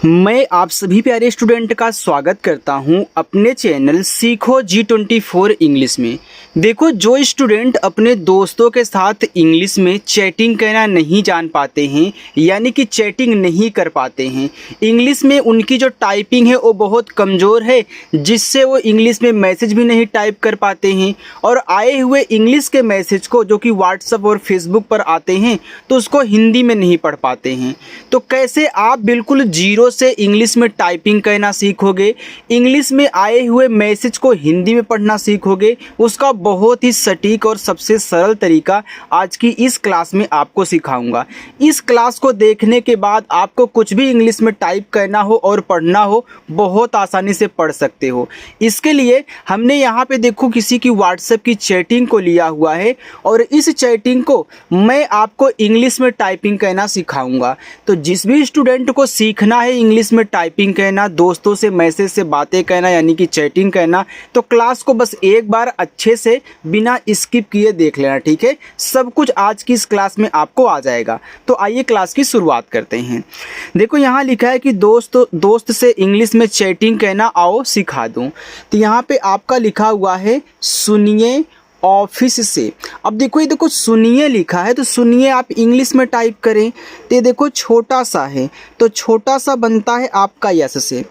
मैं आप सभी प्यारे स्टूडेंट का स्वागत करता हूं अपने चैनल सीखो G24 इंग्लिश में। देखो, जो स्टूडेंट अपने दोस्तों के साथ इंग्लिश में चैटिंग करना नहीं जान पाते हैं, यानी कि चैटिंग नहीं कर पाते हैं, इंग्लिश में उनकी जो टाइपिंग है वो बहुत कमज़ोर है, जिससे वो इंग्लिश में मैसेज भी नहीं टाइप कर पाते हैं और आए हुए इंग्लिश के मैसेज को जो कि व्हाट्सएप और फेसबुक पर आते हैं तो उसको हिंदी में नहीं पढ़ पाते हैं। तो कैसे आप बिल्कुल जीरो से इंग्लिश में टाइपिंग करना सीखोगे, इंग्लिश में आए हुए मैसेज को हिंदी में पढ़ना सीखोगे, उसका बहुत ही सटीक और सबसे सरल तरीका आज की इस क्लास में आपको सिखाऊंगा। इस क्लास को देखने के बाद आपको कुछ भी इंग्लिश में टाइप करना हो और पढ़ना हो, बहुत आसानी से पढ़ सकते हो। इसके लिए हमने यहाँ पे देखो किसी की व्हाट्सएप की चैटिंग को लिया हुआ है और इस चैटिंग को मैं आपको इंग्लिश में टाइपिंग करना सिखाऊंगा। तो जिस भी स्टूडेंट को सीखना है इंग्लिश में टाइपिंग करना, दोस्तों से मैसेज से बातें करना यानी कि चैटिंग करना, तो क्लास को बस एक बार अच्छे से बिना स्किप किए देख लेना, ठीक है। सब कुछ आज की इस क्लास में आपको आ जाएगा। तो आइए क्लास की शुरुआत करते हैं। देखो, यहाँ लिखा है कि दोस्त से इंग्लिश में चैटिंग करना आओ सिखा दूँ। तो यहाँ पे आपका लिखा हुआ है सुनिए ऑफिस से। अब देखो, ये देखो सुनिए लिखा है, तो सुनिए आप इंग्लिश में टाइप करें तो ये देखो छोटा सा है, तो छोटा सा बनता है आपका यस से।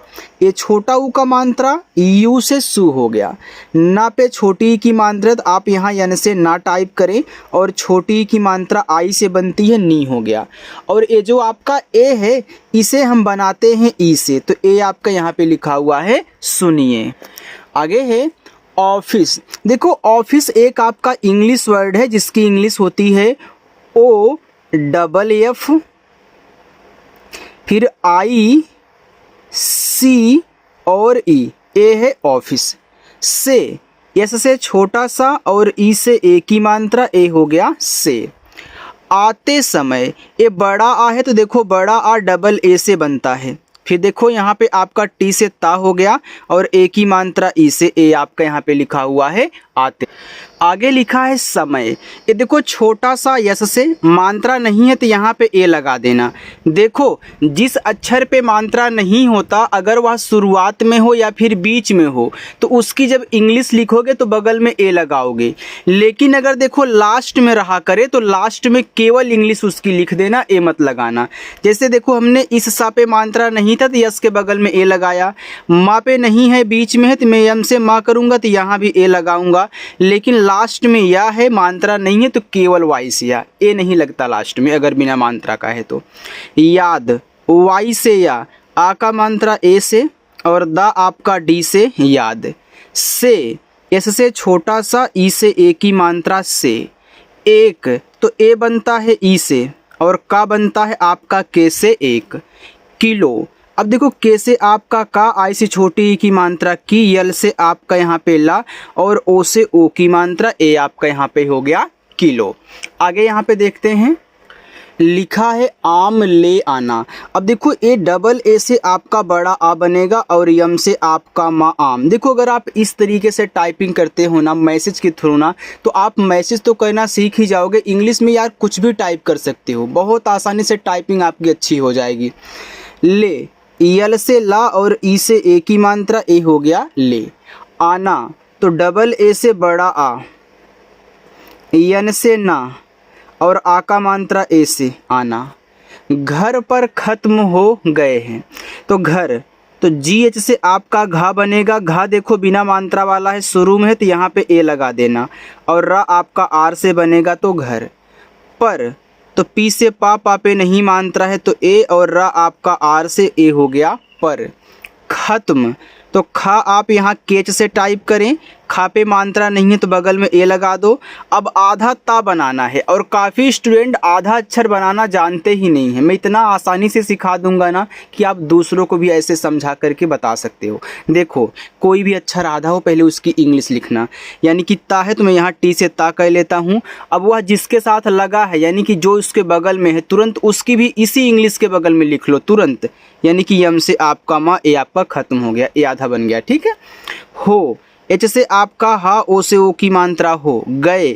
ये छोटा ऊ का मात्रा यू से सु हो गया। ना पे छोटी की मात्रा आप यहाँ यन से ना टाइप करें और छोटी की मात्रा आई से बनती है नी हो गया। और ये जो आपका ए है इसे हम बनाते हैं ई से, तो ए आपका यहाँ पे लिखा हुआ है सुनिए। आगे है ऑफिस। देखो, ऑफिस एक आपका इंग्लिश वर्ड है जिसकी इंग्लिश होती है ओ डबल एफ फिर आई सी और ई, ए है ऑफिस। से, एस से छोटा सा और ई से ए की मात्रा ए हो गया से। आते समय, ये बड़ा आ है तो देखो बड़ा आ डबल ए से बनता है। फिर देखो यहाँ पे आपका टी से ता हो गया और ए की मात्रा ई से ए आपका यहाँ पे लिखा हुआ है आते। आगे लिखा है समय। ये देखो छोटा सा यस से मात्रा नहीं है तो यहाँ पे ए लगा देना। देखो, जिस अक्षर पे मात्रा नहीं होता अगर वह शुरुआत में हो या फिर बीच में हो तो उसकी जब इंग्लिश लिखोगे तो बगल में ए लगाओगे, लेकिन अगर देखो लास्ट में रहा करे तो लास्ट में केवल इंग्लिश उसकी लिख देना, ए मत लगाना। जैसे देखो, हमने इस सा पे मात्रा नहीं था तो यस के बगल में ए लगाया, माँ पे नहीं है बीच में है तो मैं यम से माँ करूँगा तो यहाँ भी ए लगाऊंगा, लेकिन लास्ट में या है मात्रा नहीं है तो केवल वाई से या, ए नहीं लगता लास्ट में अगर बिना मात्रा का है तो। याद, वाई से या, आ का मात्रा ए से और दा आपका डी से याद। से, एस से छोटा सा ई से ए की मात्रा से। एक, तो ए बनता है ई से और का बनता है आपका के से एक। किलो, अब देखो के से आपका का, आई से छोटी ई की मात्रा की, यल से आपका यहाँ पे ला और ओ से ओ की मात्रा ए आपका यहाँ पे हो गया किलो। आगे यहाँ पे देखते हैं, लिखा है आम ले आना। अब देखो, ए डबल ए से आपका बड़ा आ बनेगा और यम से आपका माँ आम। देखो, अगर आप इस तरीके से टाइपिंग करते हो ना मैसेज के थ्रू ना, तो आप मैसेज तो करना सीख ही जाओगे। इंग्लिश में यार कुछ भी टाइप कर सकते हो, बहुत आसानी से टाइपिंग आपकी अच्छी हो जाएगी। ले, यल से ला और ई से ए की मात्रा ए हो गया ले। आना, तो डबल ए से बड़ा आ, यन से ना और आ का मात्रा ए से आना। घर पर खत्म हो गए हैं, तो घर, तो जी एच से आपका घा बनेगा। घा देखो बिना मात्रा वाला है, शुरू में है तो यहाँ पे ए लगा देना और रा आपका आर से बनेगा तो घर। पर, तो पी से पा पे नहीं मात्रा है तो ए और रा आपका आर से ए हो गया पर। खत्म, तो खा आप यहाँ केच से टाइप करें, खा पे मात्रा नहीं है तो बगल में ए लगा दो। अब आधा ता बनाना है और काफ़ी स्टूडेंट आधा अक्षर बनाना जानते ही नहीं है। मैं इतना आसानी से सिखा दूंगा ना कि आप दूसरों को भी ऐसे समझा करके बता सकते हो। देखो, कोई भी अक्षर आधा हो पहले उसकी इंग्लिश लिखना, यानी कि ता है तो मैं यहाँ टी से ता कर लेता हूँ। अब वह जिसके साथ लगा है यानी कि जो उसके बगल में है तुरंत उसकी भी इसी इंग्लिश के बगल में लिख लो तुरंत, यानी कि यम से आपका माँ, ए आपका खत्म हो गया, ए आधा बन गया, ठीक है। हो, एच से आपका हा, ओ से ओ की मात्रा हो। गए,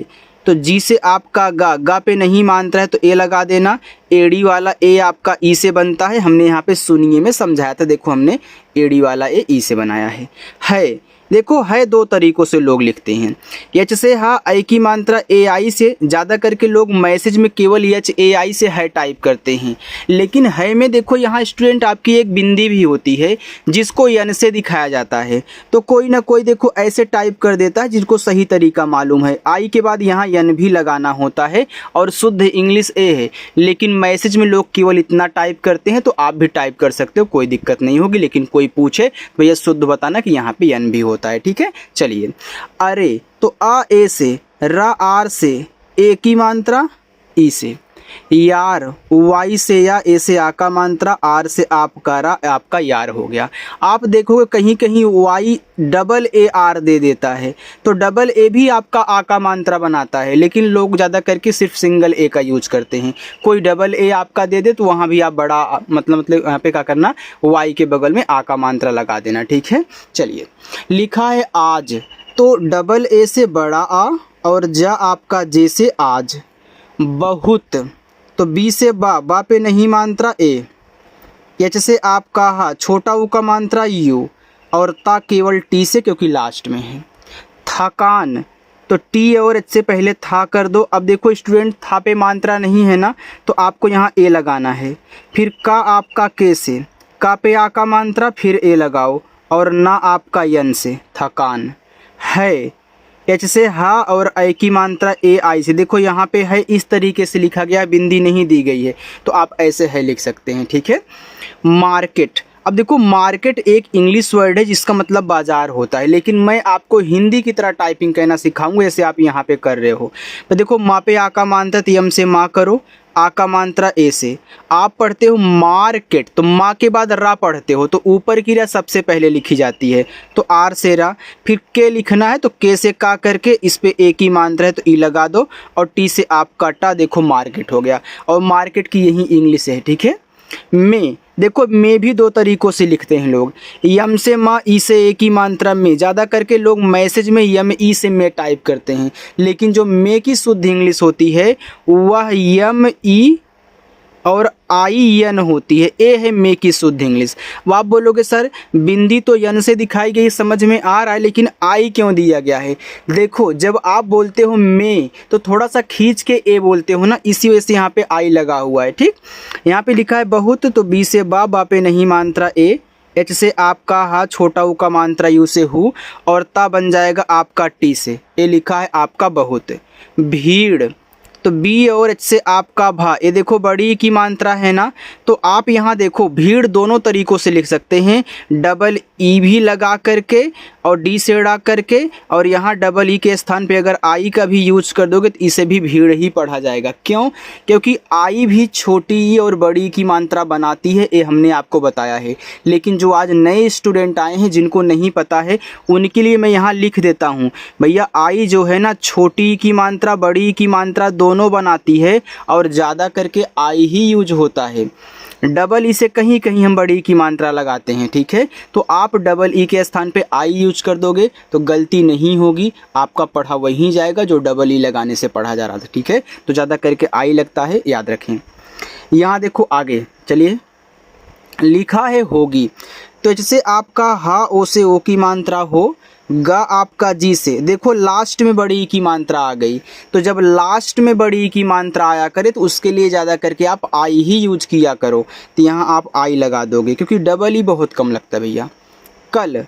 तो जी से आपका गा पे नहीं मात्रा है तो ए लगा देना। एड़ी वाला ए आपका ई से बनता है, हमने यहाँ पे सुनिए में समझाया था, देखो हमने एड़ी वाला ए ई से बनाया है। देखो है दो तरीक़ों से लोग लिखते हैं। एच से हा आई की मात्रा ए आई से, ज़्यादा करके लोग मैसेज में केवल एच ए आई से है टाइप करते हैं, लेकिन है में देखो यहाँ स्टूडेंट आपकी एक बिंदी भी होती है जिसको यन से दिखाया जाता है। तो कोई ना कोई देखो ऐसे टाइप कर देता है जिसको सही तरीका मालूम है। आई के बाद यहाँ यन भी लगाना होता है और शुद्ध इंग्लिश ए है, लेकिन मैसेज में लोग केवल इतना टाइप करते हैं। तो आप भी टाइप कर सकते हो, कोई दिक्कत नहीं होगी, लेकिन कोई पूछे तो यह शुद्ध बताना कि यहाँ पे यन भी होता है, ठीक है। चलिए अरे तो आ ए से, रा आर से, ए की मात्रा ई से, यार वाई से या ए से आ का मात्रा, आर से आपका रा आपका यार हो गया। आप देखोगे कहीं कहीं वाई डबल ए आर दे देता है, तो डबल ए भी आपका आ का मात्रा बनाता है, लेकिन लोग ज़्यादा करके सिर्फ सिंगल ए का यूज करते हैं। कोई डबल ए आपका दे दे तो वहाँ भी आप बड़ा मतलब यहाँ पे क्या करना, वाई के बगल में आ का मात्रा लगा देना, ठीक है। चलिए लिखा है आज, तो डबल ए से बड़ा आ और जा आपका जे से आज। बहुत, तो बी से बा पे नहीं मात्रा ए, एच से आपका हा, छोटा ऊ का मात्रा यू, और ता केवल टी से क्योंकि लास्ट में है। थकान, तो टी और एच से पहले था कर दो। अब देखो स्टूडेंट था पे मात्रा नहीं है ना, तो आपको यहाँ ए लगाना है। फिर का आपका के से, का पे आ का मात्रा फिर ए लगाओ, और ना आपका यन से थकान है। एच से हा और आई की मात्रा ए आई से, देखो यहाँ पे है इस तरीके से लिखा गया, बिंदी नहीं दी गई है, तो आप ऐसे है लिख सकते हैं, ठीक है। मार्केट, अब देखो मार्केट एक इंग्लिश वर्ड है जिसका मतलब बाजार होता है, लेकिन मैं आपको हिंदी की तरह टाइपिंग कहना सिखाऊंगा जैसे आप यहाँ पे कर रहे हो। तो देखो माँ पे आ का मात्रा, तो यम से माँ करो, आ का मात्रा ए से। आप पढ़ते हो मार्केट, तो माँ के बाद रा पढ़ते हो, तो ऊपर की रा सबसे पहले लिखी जाती है, तो आर से रा। फिर के लिखना है तो के से का करके इस पे ए की मात्रा है तो ई लगा दो, और टी से आप काटा, देखो मार्केट हो गया। और मार्केट की यही इंग्लिश है, ठीक है। में, देखो में भी दो तरीक़ों से लिखते हैं लोग, यम से माँ, ई से ए की मात्रा में। ज़्यादा करके लोग मैसेज में यम ई से में टाइप करते हैं, लेकिन जो में की शुद्ध इंग्लिश होती है वह यम ई और आई यन होती है। ए है मे की शुद्ध इंग्लिश। वो आप बोलोगे सर बिंदी तो यन से दिखाई गई, समझ में आ रहा है, लेकिन आई क्यों दिया गया है? देखो जब आप बोलते हो मे तो थोड़ा सा खींच के ए बोलते हो ना, इसी वजह से यहाँ पे आई लगा हुआ है, ठीक। यहाँ पे लिखा है बहुत, तो बी से बा पे नहीं मात्रा ए, एच से आपका हा, छोटा ऊ का मात्रा यू से हु, और ता बन जाएगा आपका टी से। ए लिखा है आपका बहुत। भीड़, तो बी और एच से आपका भा, ये देखो बड़ी की मात्रा है ना, तो आप यहाँ देखो भीड़ दोनों तरीक़ों से लिख सकते हैं, डबल ई भी लगा करके और डी से उड़ा करके, और यहाँ डबल ई के स्थान पे अगर आई का भी यूज कर दोगे तो इसे भी भीड़ ही पढ़ा जाएगा। क्यों? क्योंकि आई भी छोटी ई और बड़ी की मात्रा बनाती है, ये हमने आपको बताया है। लेकिन जो आज नए स्टूडेंट आए हैं जिनको नहीं पता है उनके लिए मैं यहाँ लिख देता हूँ, भैया आई जो है ना छोटी की मात्रा बड़ी की मात्रा दोनों बनाती है, और ज़्यादा करके आई ही यूज होता है। डबल ई से कहीं कहीं हम बड़ी की मात्रा लगाते हैं, ठीक है। तो आप डबल ई के स्थान पे आई यूज कर दोगे तो गलती नहीं होगी, आपका पढ़ा वहीं जाएगा जो डबल ई लगाने से पढ़ा जा रहा था, ठीक है। तो ज़्यादा करके आई लगता है, याद रखें। यहाँ देखो आगे चलिए, लिखा है होगी, तो जैसे आपका हा ओ से ओ की मात्रा हो, गा आपका जी से, देखो लास्ट में बड़ी की मात्रा आ गई, तो जब लास्ट में बड़ी की मात्रा आया करे तो उसके लिए ज़्यादा करके आप आई ही यूज किया करो, तो यहाँ आप आई लगा दोगे क्योंकि डबल ही बहुत कम लगता है भैया। कल,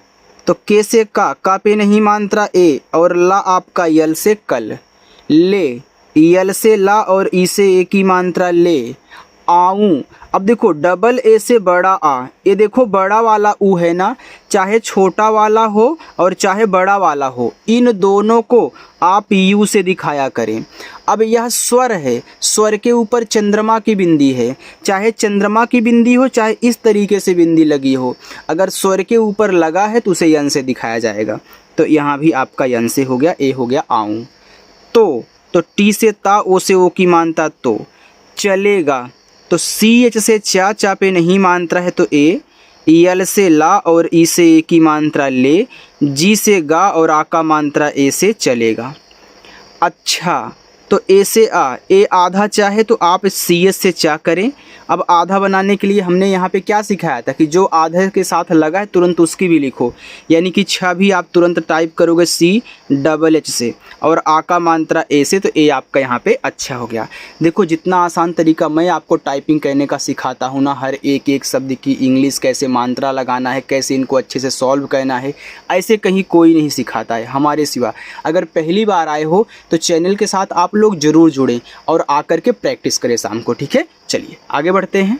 तो के से का पे नहीं मात्रा ए, और ला आपका यल से कल। ले, यल से ला और ई से ए की मात्रा ले। आऊँ, अब देखो डबल ए से बड़ा आ, ये देखो बड़ा वाला ऊ है ना, चाहे छोटा वाला हो और चाहे बड़ा वाला हो, इन दोनों को आप यू से दिखाया करें। अब यह स्वर है, स्वर के ऊपर चंद्रमा की बिंदी है, चाहे चंद्रमा की बिंदी हो चाहे इस तरीके से बिंदी लगी हो, अगर स्वर के ऊपर लगा है तो उसे यन से दिखाया जाएगा। तो यहाँ भी आपका यन से हो गया, ए हो गया आऊँ। तो टी से ता, ओ से ओ की मानता तो। चलेगा, तो सी एच से चा पे नहीं मात्रा है तो ए, यल से ला और ई से ए की मात्रा ले, जी से गा और आ का मात्रा ए से चलेगा। अच्छा, तो ए से आ, ए आधा चा है तो आप सी एस से चा करें। अब आधा बनाने के लिए हमने यहाँ पे क्या सिखाया था कि जो आधे के साथ लगा है तुरंत उसकी भी लिखो, यानी कि छः भी आप तुरंत टाइप करोगे सी डबल एच से और आ का मात्रा ए से, तो ए आपका यहाँ पे अच्छा हो गया। देखो जितना आसान तरीका मैं आपको टाइपिंग करने का सिखाता हूँ ना, हर एक एक शब्द की इंग्लिश कैसे मात्रा लगाना है, कैसे इनको अच्छे से सॉल्व करना है, ऐसे कहीं कोई नहीं सिखाता है हमारे सिवा। अगर पहली बार आए हो तो चैनल के साथ आप लोग ज़रूर जुड़ें और आकर के प्रैक्टिस करें शाम को, ठीक है। चलिए आगे बढ़ते हैं।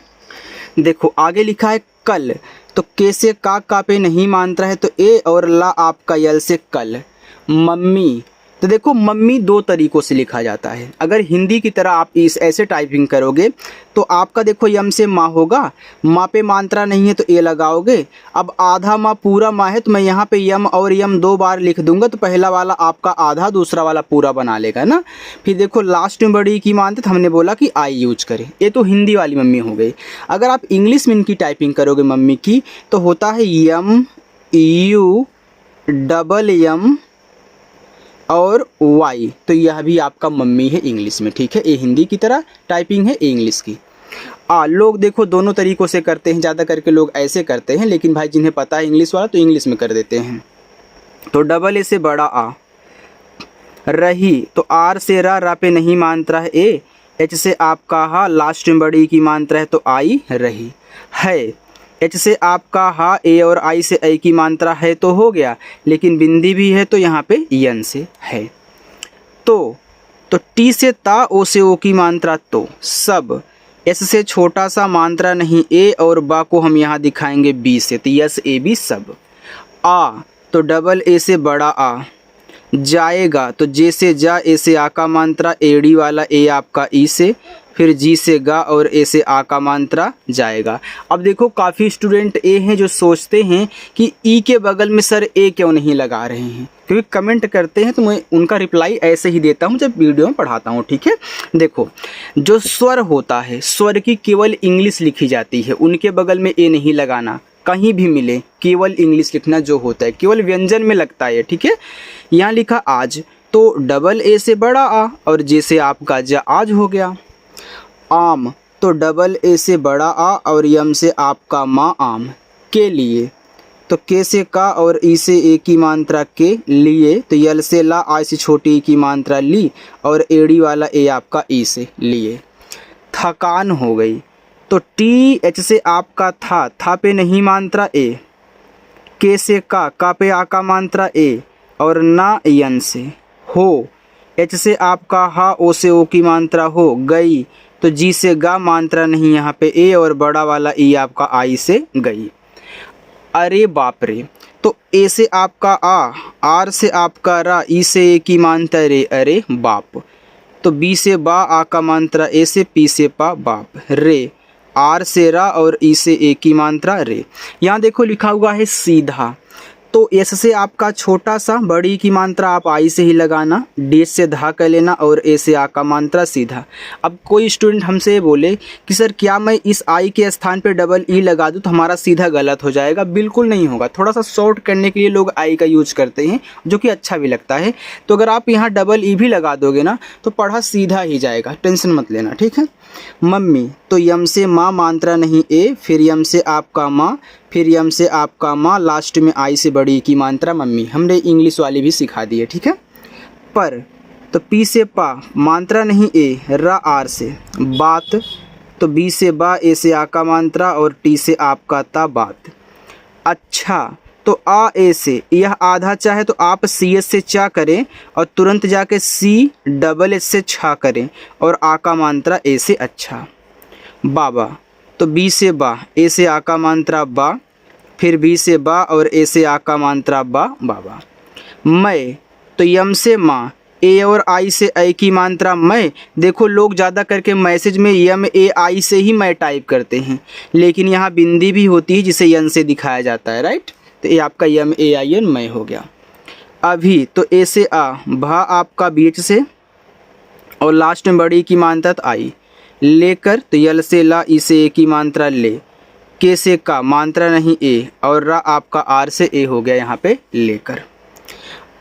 देखो आगे लिखा है कल, तो के से का पे नहीं मात्रा है तो ए और ला आपका यल से कल। मम्मी, तो देखो मम्मी दो तरीक़ों से लिखा जाता है। अगर हिंदी की तरह आप इस ऐसे टाइपिंग करोगे तो आपका देखो यम से माँ होगा, माँ पे मात्रा नहीं है तो ए लगाओगे। अब आधा माँ पूरा माँ है तो मैं यहाँ पे यम और यम दो बार लिख दूंगा, तो पहला वाला आपका आधा, दूसरा वाला पूरा बना लेगा ना। फिर देखो लास्ट में बड़ी की मानते तो हमने बोला कि आई यूज करें। ये तो हिंदी वाली मम्मी हो गई। अगर आप इंग्लिश में इनकी टाइपिंग करोगे मम्मी की तो होता है यम यू डबल यम और वाई, तो यह भी आपका मम्मी है इंग्लिश में, ठीक है। ये हिंदी की तरह टाइपिंग है, ये इंग्लिश की। लोग देखो दोनों तरीक़ों से करते हैं, ज़्यादा करके लोग ऐसे करते हैं, लेकिन भाई जिन्हें पता है इंग्लिश वाला तो इंग्लिश में कर देते हैं। तो डबल ए से बड़ा आ, रही तो आर से रा पे नहीं मात्रा है ए, एच से आपका हा, लास्ट में बड़ी की मात्रा है तो आई रही। है एच से आपका हा, ए और आई से ए की मात्रा है तो हो गया, लेकिन बिंदी भी है तो यहाँ पे यन से है। तो टी से ता, ओ से ओ की मात्रा तो, सब एस से छोटा सा मात्रा नहीं ए और बा को हम यहाँ दिखाएंगे बी से, तो यस ए बी सब। आ तो डबल ए से बड़ा आ, जाएगा तो जे से जा, ए से आ का मात्रा, एड़ी वाला ए आपका ई से, फिर जी से गा और ए से आ का मात्रा जाएगा। अब देखो काफ़ी स्टूडेंट ए हैं जो सोचते हैं कि ई के बगल में सर ए क्यों नहीं लगा रहे हैं, क्योंकि कमेंट करते हैं तो मैं उनका रिप्लाई ऐसे ही देता हूं जब वीडियो में पढ़ाता हूं, ठीक है। देखो जो स्वर होता है, स्वर की केवल इंग्लिश लिखी जाती है, उनके बगल में ए नहीं लगाना, कहीं भी मिले केवल इंग्लिश लिखना जो होता है, केवल व्यंजन में लगता है, ठीक है। यहाँ लिखा आज तो डबल ए से बड़ा आ और जे से आपका जा आज हो गया। आम तो डबल ए से बड़ा आ और यम से आपका माँ आम। के लिए तो के से का और ई से ए की मात्रा के लिए, तो यल से ला, आई से छोटी ई की मात्रा ली और एड़ी वाला ए आपका ई से लिए। थकान हो गई तो टी एच से आपका था पे नहीं मात्रा ए, के से का पे आ का मात्रा ए और ना यन से। हो एच से आपका हा, ओ से ओ की मात्रा हो, गई तो जी से गा, मात्रा नहीं यहाँ पे ए और बड़ा वाला ई आपका आई से गई। अरे बाप रे तो ए से आपका आ, आर से आपका रा, ई से ए की मात्रा रे, अरे बाप। तो बी से बा, आ का मात्रा ए से, पी से पा बाप, रे आर से रा और ई से ए की मात्रा रे। यहाँ देखो लिखा हुआ है सीधा, तो एस से आपका छोटा सा, बड़ी की मात्रा आप आई से ही लगाना, डी से धा कर लेना और ए से आ का मात्रा सीधा। अब कोई स्टूडेंट हमसे बोले कि सर क्या मैं इस आई के स्थान पे डबल ई लगा दूँ तो हमारा सीधा गलत हो जाएगा? बिल्कुल नहीं होगा। थोड़ा सा शॉर्ट करने के लिए लोग आई का यूज करते हैं, जो कि अच्छा भी लगता है। तो अगर आप यहाँ डबल ई भी लगा दोगे ना तो पढ़ा सीधा ही जाएगा, टेंशन मत लेना, ठीक है। मम्मी तो यम से माँ, मात्रा नहीं ए, फिर यम से आपका माँ, फिर यम से आपका माँ, लास्ट में आई से बड़ी की मात्रा मम्मी। हमने इंग्लिश वाली भी सिखा दी है, ठीक है। पर तो पी से पा, मात्रा नहीं ए, रा आर से। बात तो बी से बा, ए से आ का मात्रा और टी से आपका ता बात। अच्छा तो आ ए से, यह आधा चा है तो आप सी एस से चा करें और तुरंत जाके सी डबल एस से छा करें और आ का मात्रा ए से अच्छा। बाबा तो बी से बा, ए से आ का मात्रा बा, फिर बी से बा और ए से आ का मात्रा बा बाबा। मैं तो यम से माँ, ए और आई से ए की मात्रा मैं। देखो लोग ज़्यादा करके मैसेज में यम ए आई से ही मैं टाइप करते हैं, लेकिन यहाँ बिंदी भी होती है जिसे यन से दिखाया जाता है, राइट। तो ये आपका यम ए आई एन मैं हो गया। अभी तो ए से आ, भा आपका बीच से और लास्ट में बड़ी की मात्रा आई। लेकर तो यल से ला, ई से ए की मात्रा ले, के से का, मात्रा नहीं ए और रा आपका आर से ए हो गया यहाँ पे लेकर।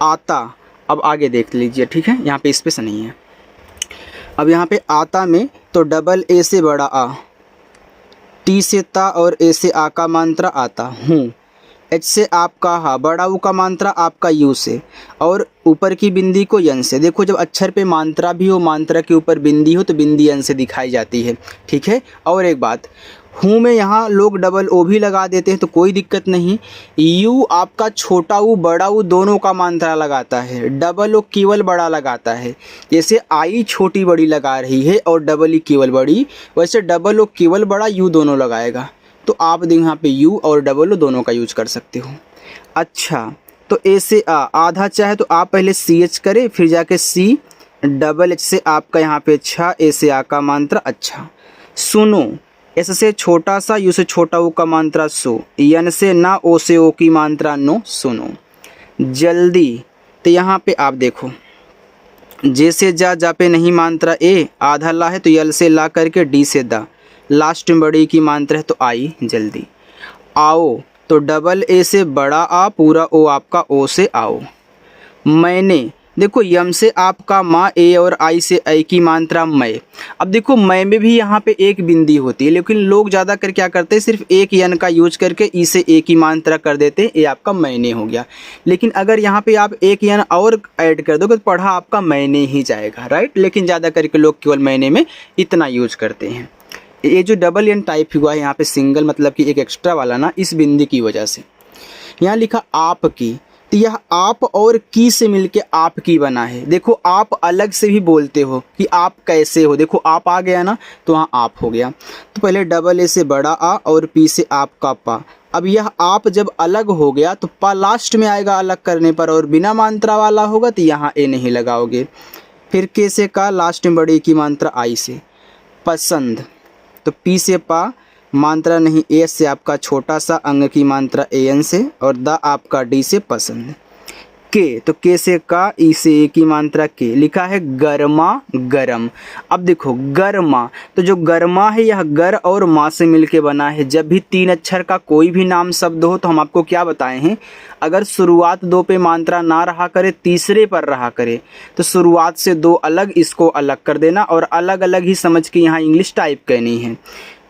आता अब आगे देख लीजिए, ठीक है, यहाँ पे स्पेस नहीं है। अब यहाँ पे आता में तो डबल ए से बड़ा आ, टी से ता और ए से आ का मात्रा आता हूँ, एच से आपका हा, बड़ा ऊ का मात्रा आपका यू से, और ऊपर की बिंदी को यन से। देखो जब अक्षर पे मात्रा भी हो, मात्रा के ऊपर बिंदी हो तो बिंदी यन से दिखाई जाती है, ठीक है। और एक बात, हूँ में यहाँ लोग डबल ओ भी लगा देते हैं तो कोई दिक्कत नहीं। यू आपका छोटा ऊ बड़ा ऊ दोनों का मात्रा लगाता है, डबल ओ केवल बड़ा लगाता है। जैसे आई छोटी बड़ी लगा रही है और डबल ई केवल बड़ी, वैसे डबल ओ केवल बड़ा यू दोनों लगाएगा। तो आप देख यहाँ पे यू और डबल ओ दोनों का यूज कर सकते हो। अच्छा, तो ए से आ, आधा चाहे तो आप पहले सी एच करें, फिर जाके सी, डबल एच से आपका यहाँ पे अच्छा, ए से आ का मात्रा अच्छा। सुनो, एस से छोटा सा, यू से छोटा ऊ का मात्रा सो, यन से ना, ओ से ओ की मात्रा नो, सुनो। जल्दी, तो यहाँ पे आप देखो, जे से जा पे नहीं मात्रा ए, आधा ला है तो यल से ला करके डी से दा, लास्ट में बड़ी की मात्रा है तो आई। जल्दी आओ, तो डबल ए से बड़ा आ, पूरा ओ आपका ओ से आओ। मैंने, देखो यम से आपका माँ, ए और आई से आई की मात्रा मैं। अब देखो मैं में भी यहाँ पे एक बिंदी होती है, लेकिन लोग ज़्यादा कर क्या करते हैं, सिर्फ एक यन का यूज करके ई से ए की मात्रा कर देते हैं, ये आपका मैंने हो गया। लेकिन अगर यहाँ पे आप एक यन और ऐड कर दोगे तो पढ़ा आपका मैंने ही जाएगा, राइट। लेकिन ज़्यादा करके लोग केवल मैंने में इतना यूज करते हैं। ये जो डबल एन टाइप हुआ है यहाँ पे सिंगल, मतलब कि एक एक्स्ट्रा वाला ना, इस बिंदी की वजह से। यहाँ लिखा आपकी, तो यह आप और की से मिलके आपकी बना है। देखो आप अलग से भी बोलते हो कि आप कैसे हो, देखो आप आ गया ना तो वहाँ आप हो गया। तो पहले डबल ए से बड़ा आ और पी से आपका पा। अब यह आप जब अलग हो गया तो पा लास्ट में आएगा अलग करने पर, और बिना मात्रा वाला होगा तो यहाँ ए नहीं लगाओगे। फिर के से का, लास्ट में बड़ी की मात्रा आई से। पसंद, तो पी से पा, मात्रा नहीं, ए से आपका छोटा सा, अंग की मात्रा ए एन से, और द आपका डी से पसंद। के, तो के से का, ई से ए की मात्रा के। लिखा है गर्मा गरम। अब देखो गर्मा, तो जो गर्मा है यह गर और माँ से मिलके बना है। जब भी तीन अक्षर का कोई भी नाम शब्द हो तो हम आपको क्या बताए हैं, अगर शुरुआत दो पे मात्रा ना रहा करे, तीसरे पर रहा करे, तो शुरुआत से दो अलग, इसको अलग कर देना और अलग अलग ही समझ के यहाँ इंग्लिश टाइप करनी है।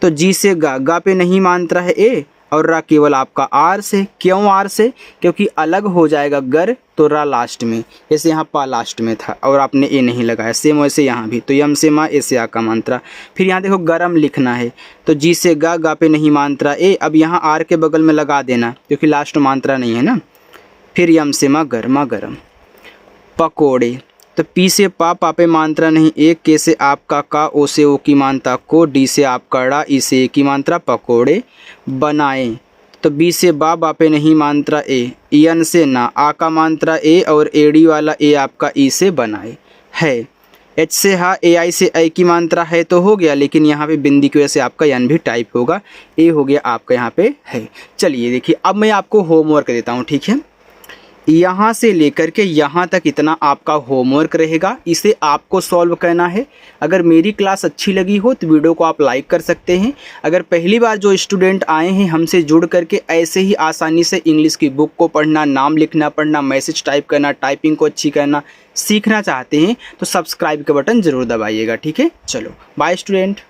तो जी से गा पे नहीं मात्रा है ए, और रा केवल आपका आर से। क्यों आर से, क्योंकि अलग हो जाएगा गर तो रा लास्ट में, जैसे यहाँ पा लास्ट में था और आपने ए नहीं लगाया, सेम वैसे यहाँ भी। तो यम से माँ, ए से आ का मात्रा। फिर यहाँ देखो गरम लिखना है, तो जी से गा पे नहीं मात्रा ए, अब यहाँ आर के बगल में लगा देना क्योंकि लास्ट मात्रा नहीं है ना। फिर यम से माँ, गर्मा गरम। पकोड़े, तो पी से पा पे मात्रा नहीं एक, के से आपका का, ओ से ओ की मात्रा को, डी से आपका ड़ा, ई से ए की मात्रा पकोड़े बनाए। तो बी से बा पे नहीं मात्रा ए, यन से ना, आ का मात्रा ए और एडी वाला ए आपका ई से बनाए है। एच से हा, ए आई से आई की मात्रा है तो हो गया, लेकिन यहाँ पे बिंदी की वजह से आपका यन भी टाइप होगा, ए हो गया आपका यहाँ पे है। चलिए देखिए अब मैं आपको होमवर्क देता हूँ, ठीक है। यहाँ से लेकर के यहाँ तक इतना आपका होमवर्क रहेगा, इसे आपको सॉल्व करना है। अगर मेरी क्लास अच्छी लगी हो तो वीडियो को आप लाइक कर सकते हैं। अगर पहली बार जो स्टूडेंट आए हैं हमसे जुड़ करके ऐसे ही आसानी से इंग्लिश की बुक को पढ़ना, नाम लिखना पढ़ना, मैसेज टाइप करना, टाइपिंग को अच्छी करना सीखना चाहते हैं तो सब्सक्राइब का बटन ज़रूर दबाइएगा, ठीक है। चलो बाय स्टूडेंट।